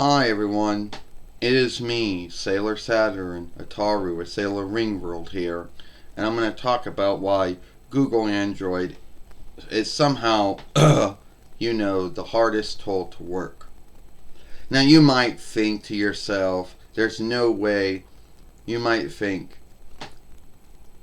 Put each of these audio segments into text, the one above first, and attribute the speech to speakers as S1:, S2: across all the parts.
S1: Hi everyone, it is me, Sailor Saturn, Ataru, a Sailor Ringworld here, and I'm going to talk about why Google Android is somehow, the hardest tool to work. Now you might think to yourself, there's no way, you might think,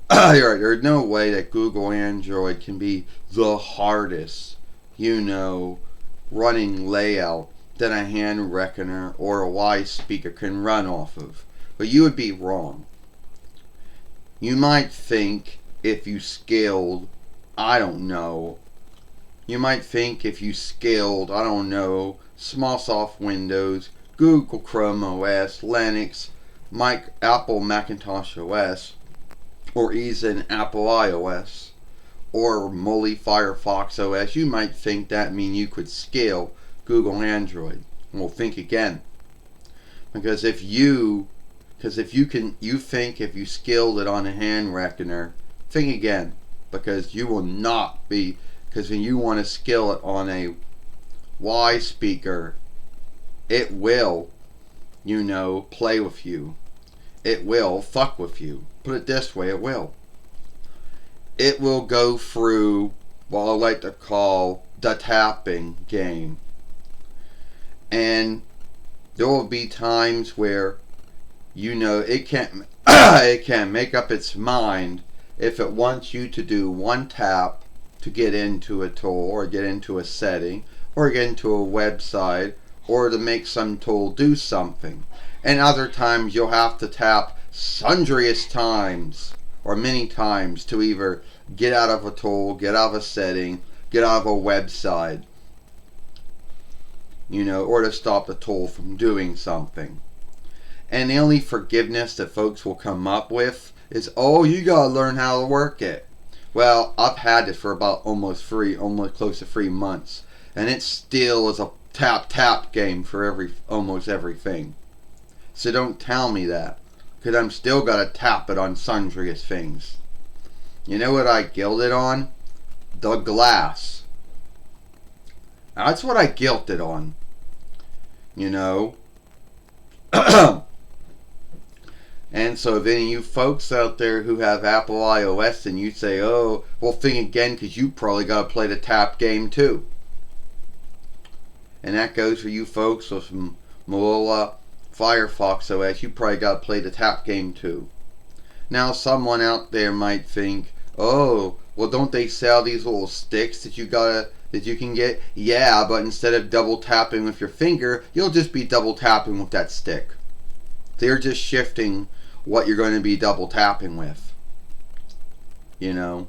S1: there's no way that Google Android can be the hardest, running layout that a hand reckoner or a Y speaker can run off of. But you would be wrong. You might think if you scaled, I don't know, Smallsoft Windows, Google Chrome OS, Linux, Apple Macintosh OS, or even Apple iOS, or Molly Firefox OS, you might think that mean you could scale Google Android. Well, think again. Because if you think if you scaled it on a hand reckoner, think again. Because you will not be, because when you want to scale it on a Y speaker, it will, play with you. It will fuck with you. Put it this way, it will. It will go through what I like to call the tapping game. And there will be times where it can't it can't make up its mind if it wants you to do one tap to get into a tool or get into a setting or get into a website or to make some tool do something. And other times you'll have to tap sundriest times or many times to either get out of a tool, get out of a setting, get out of a website, or to stop the tool from doing something. And the only forgiveness that folks will come up with is, oh, you gotta learn how to work it. Well, I've had it for about almost close to 3 months, and it still is a tap game for almost everything. So don't tell me that, because I'm still gotta tap it on sundriest things. You know what I guilt it on? The glass. That's what I guilt it on. And so if any of you folks out there who have Apple iOS and you say, oh, well, think again, because you probably got to play the tap game too. And that goes for you folks with Mozilla Firefox OS. You probably got to play the tap game too. Now someone out there might think, oh, well, don't they sell these little sticks that you can get? Yeah, but instead of double tapping with your finger, you'll just be double tapping with that stick. They're just shifting what you're going to be double tapping with. And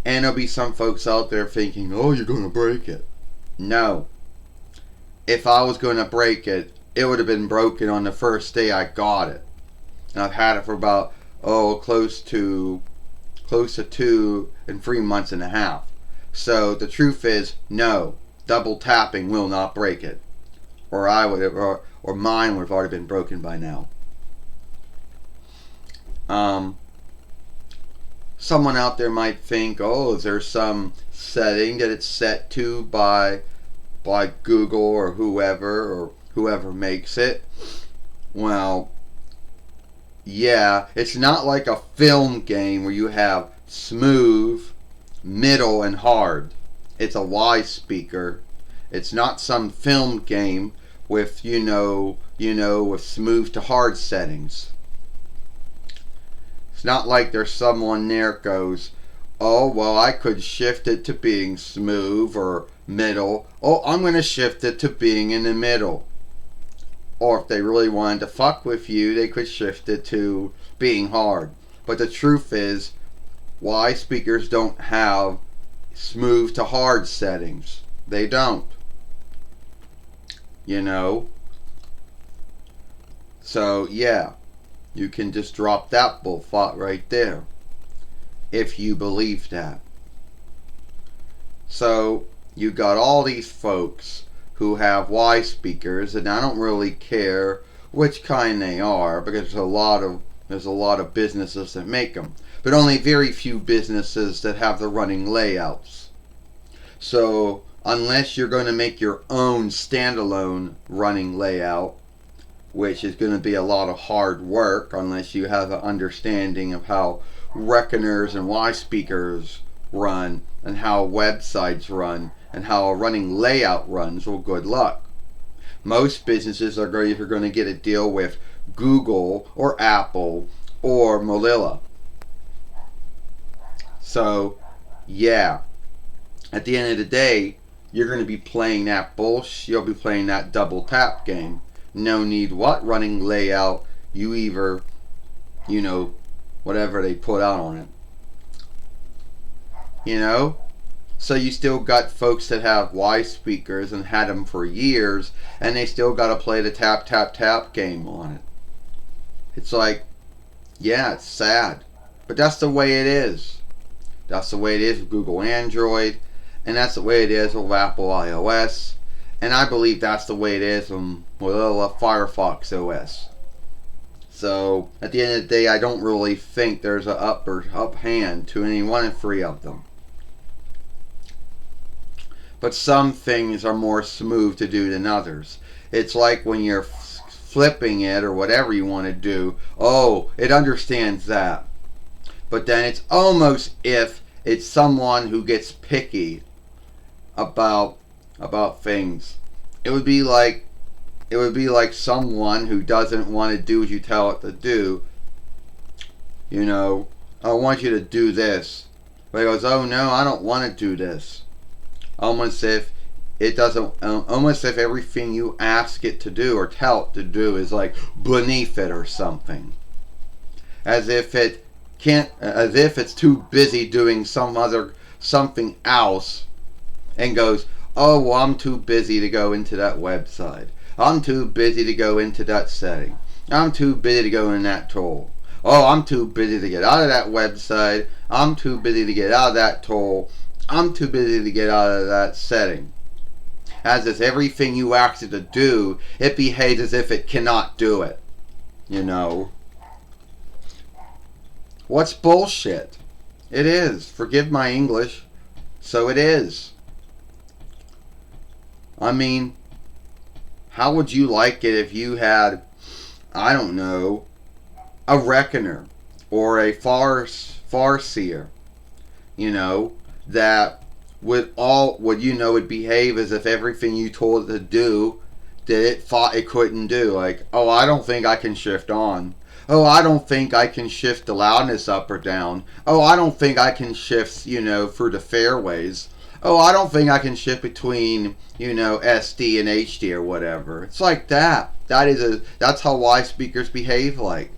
S1: there'll be some folks out there thinking, oh, you're going to break it. No. If I was going to break it, it would have been broken on the first day I got it. And I've had it for about, close to 2 and 3 months and a half. So the truth is, no, double tapping will not break it, or mine would have already been broken by now. Someone out there might think, oh, is there some setting that it's set to by Google or whoever makes it? Well, yeah, it's not like a film game where you have smooth, middle, and hard. It's a Y speaker. It's not some film game with with smooth to hard settings. It's not like there's someone there goes, oh, well, I could shift it to being smooth or middle. Oh, I'm going to shift it to being in the middle. Or if they really wanted to fuck with you, they could shift it to being hard. But the truth is, Y speakers don't have smooth to hard settings. They don't. So, yeah. You can just drop that bullfuck right there. If you believe that. So, you got all these folks who have Y speakers, and I don't really care which kind they are, because there's a lot of businesses that make them, but only very few businesses that have the running layouts. So unless you're going to make your own standalone running layout, which is going to be a lot of hard work unless you have an understanding of how reckoners and Y speakers run and how websites run and how a running layout runs. Well, good luck. Most businesses are either going to get a deal with Google or Apple or Mozilla. So, yeah, at the end of the day, you're going to be playing that bullshit. You'll be playing that double tap game. No need what running layout. You either, whatever they put out on it. So you still got folks that have Y speakers and had them for years, and they still got to play the tap tap tap game on it. It's like, yeah, it's sad, but that's the way it is. That's the way it is with Google Android, and that's the way it is with Apple iOS, and I believe that's the way it is with Mozilla Firefox OS. So at the end of the day, I don't really think there's an up hand to any one of three of them. But some things are more smooth to do than others. It's like when you're flipping it or whatever you want to do. Oh, it understands that. But then it's almost if it's someone who gets picky about things. It would be like someone who doesn't want to do what you tell it to do. I want you to do this. But it goes, oh no, I don't want to do this. Almost if everything you ask it to do or tell it to do is like beneath it or something. As if it's too busy doing something else, and goes, oh, well, I'm too busy to go into that website. I'm too busy to go into that setting. I'm too busy to go in that tool. Oh, I'm too busy to get out of that website. I'm too busy to get out of that tool. I'm too busy to get out of that setting. As if everything you ask it to do, it behaves as if it cannot do it. What's bullshit? It is. Forgive my English. So it is. I mean, how would you like it if you had, I don't know, a reckoner or a farseer, that would behave as if everything you told it to do that it thought it couldn't do. Like, oh, I don't think I can shift on. Oh, I don't think I can shift the loudness up or down. Oh, I don't think I can shift, through the fairways. Oh, I don't think I can shift between, SD and HD or whatever. It's like that. That's how Y speakers behave like.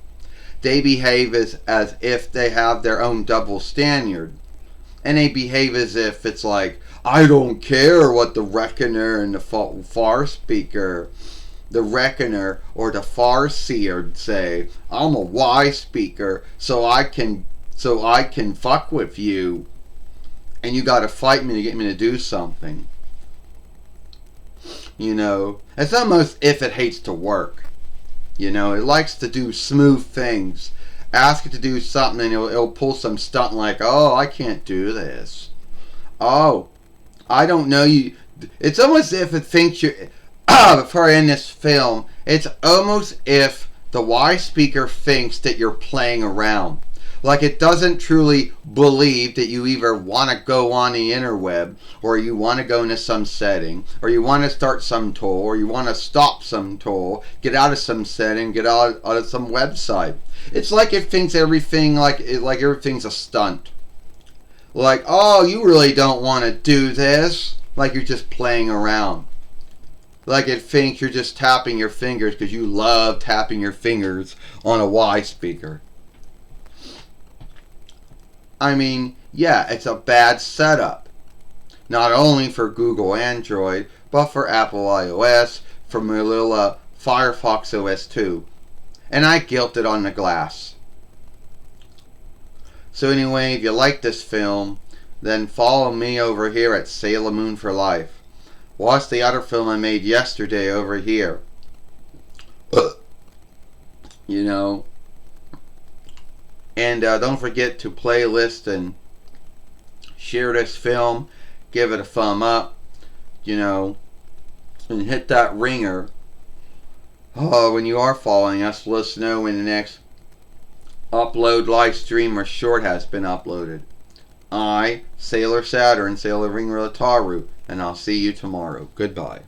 S1: They behave as if they have their own double standard. And they behave as if it's like, I don't care what the reckoner and the far speaker, the reckoner or the farseer say. I'm a Y speaker, so I can fuck with you, and you got to fight me to get me to do something. It's almost if it hates to work. It likes to do smooth things. Ask it to do something and it'll pull some stunt like, oh, I can't do this. Oh, I don't know you. It's almost if it thinks you're, before in this film, it's almost if the Y speaker thinks that you're playing around. Like it doesn't truly believe that you either want to go on the interweb, or you want to go into some setting, or you want to start some tool, or you want to stop some tool, get out of some setting, get out of some website. It's like it thinks everything like everything's a stunt. Like, oh, you really don't want to do this. Like you're just playing around. Like it thinks you're just tapping your fingers because you love tapping your fingers on a Y speaker. I mean, yeah, it's a bad setup. Not only for Google Android, but for Apple iOS, for Mozilla Firefox OS 2. And I guilt it on the glass. So anyway, if you like this film, then follow me over here at Sailor Moon for Life. Watch the other film I made yesterday over here. And don't forget to playlist and share this film. Give it a thumb up. and hit that ringer when you are following us. Let us know when the next upload, live stream, or short has been uploaded. I, Sailor Saturn, Sailor Ring Rotaru, and I'll see you tomorrow. Goodbye.